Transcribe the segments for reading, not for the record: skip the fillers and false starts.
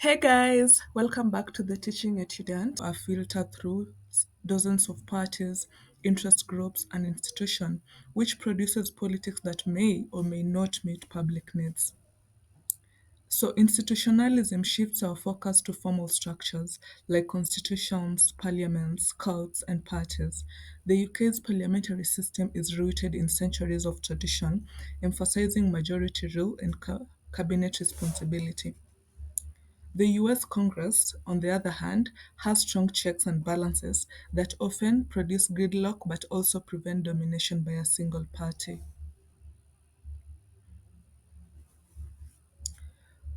Hey guys, welcome back to the Teaching Student. I filtered through dozens of parties, interest groups, and institutions, which produces politics that may or may not meet public needs. So, institutionalism shifts our focus to formal structures like constitutions, parliaments, courts, and parties. The UK's parliamentary system is rooted in centuries of tradition, emphasizing majority rule and cabinet responsibility. The US Congress, on the other hand, has strong checks and balances that often produce gridlock but also prevent domination by a single party.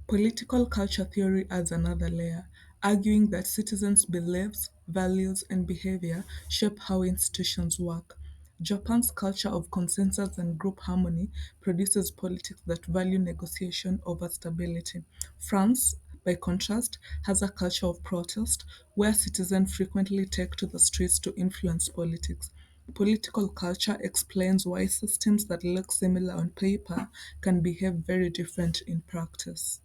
Political culture theory adds another layer, arguing that citizens' beliefs, values, and behavior shape how institutions work. Japan's culture of consensus and group harmony produces politics that value negotiation over stability. France, by contrast, has a culture of protest where citizens frequently take to the streets to influence politics. Political culture explains why systems that look similar on paper can behave very different in practice.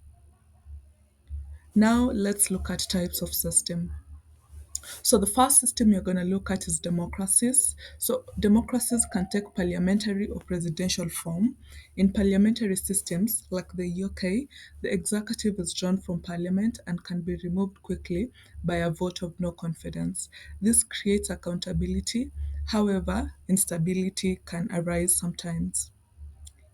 Now let's look at types of system. So the first system you're going to look at is democracies. So democracies can take parliamentary or presidential form. In parliamentary systems like the UK, the executive is drawn from parliament and can be removed quickly by a vote of no confidence. This creates accountability. However, instability can arise sometimes.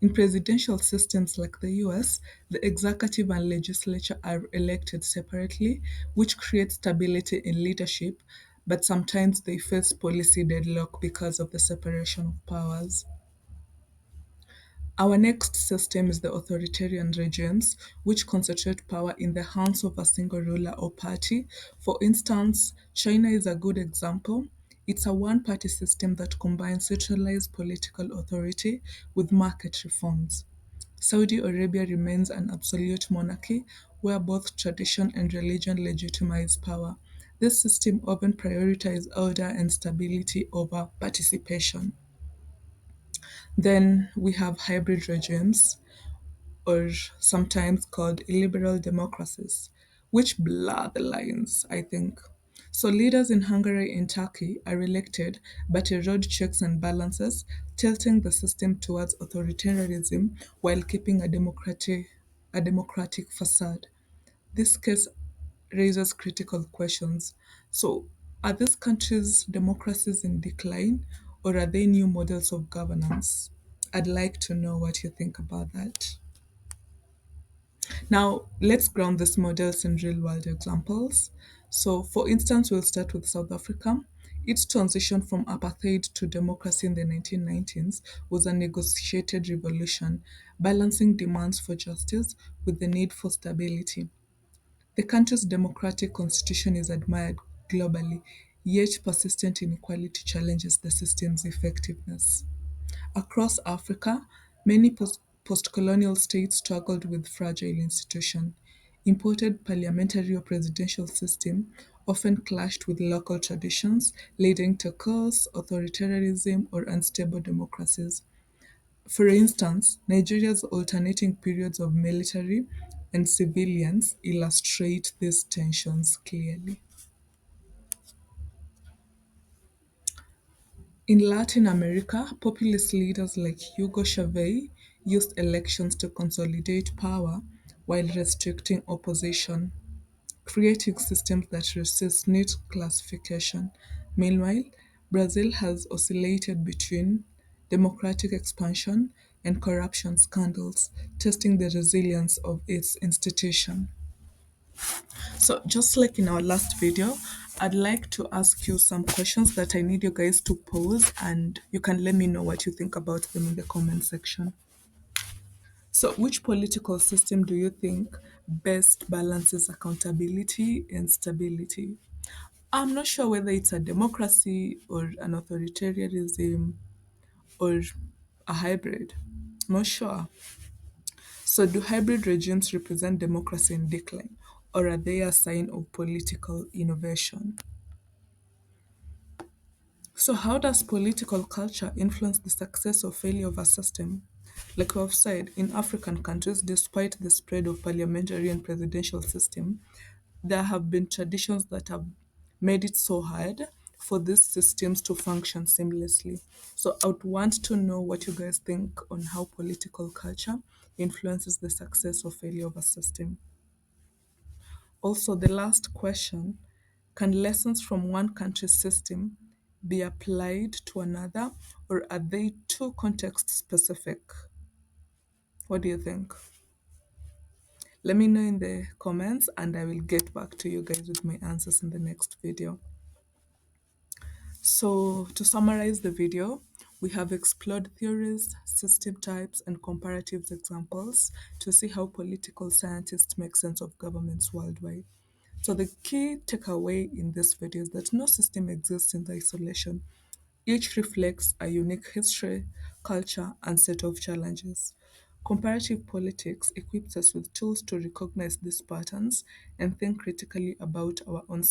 In presidential systems like the US, the executive and legislature are elected separately, which creates stability in leadership, but sometimes they face policy deadlock because of the separation of powers. Our next system is the authoritarian regimes, which concentrate power in the hands of a single ruler or party. For instance, China is a good example. It's a one party system that combines centralized political authority with market reforms. Saudi Arabia remains an absolute monarchy where both tradition and religion legitimize power. This system often prioritizes order and stability over participation. Then we have hybrid regimes, or sometimes called illiberal democracies, which blur the lines, I think. So leaders in Hungary and Turkey are elected but erode checks and balances, tilting the system towards authoritarianism while keeping a democratic facade. This case raises critical questions. So, are these countries' democracies in decline or are they new models of governance? I'd like to know what you think about that. Now, let's ground these models in real world examples. So, for instance, we'll start with South Africa. Its transition from apartheid to democracy in the 1990s was a negotiated revolution, balancing demands for justice with the need for stability. The country's democratic constitution is admired globally, yet persistent inequality challenges the system's effectiveness. Across Africa, many post-colonial states struggled with fragile institutions. Imported parliamentary or presidential system often clashed with local traditions, leading to chaos, authoritarianism, or unstable democracies. For instance, Nigeria's alternating periods of military and civilians illustrate these tensions clearly. In Latin America, populist leaders like Hugo Chavez used elections to consolidate power while restricting opposition, creating systems that resist neat classification. Meanwhile, Brazil has oscillated between democratic expansion and corruption scandals, testing the resilience of its institution. So, just like in our last video, I'd like to ask you some questions that I need you guys to pose, and you can let me know what you think about them in the comment section. So, which political system do you think best balances accountability and stability? I'm not sure whether it's a democracy or an authoritarianism or a hybrid. Not sure. So, do hybrid regimes represent democracy in decline, or are they a sign of political innovation? So, how does political culture influence the success or failure of a system? Like I've said, in African countries, despite the spread of parliamentary and presidential system, there have been traditions that have made it so hard for these systems to function seamlessly. So I would want to know what you guys think on how political culture influences the success or failure of a system. Also, the last question, can lessons from one country's system be applied to another, or are they too context specific? What do you think? Let me know in the comments and I will get back to you guys with my answers in the next video. So, to summarize the video, we have explored theories, system types, and comparative examples to see how political scientists make sense of governments worldwide. So, the key takeaway in this video is that no system exists in isolation. Each reflects a unique history, culture, and set of challenges. Comparative politics equips us with tools to recognize these patterns and think critically about our own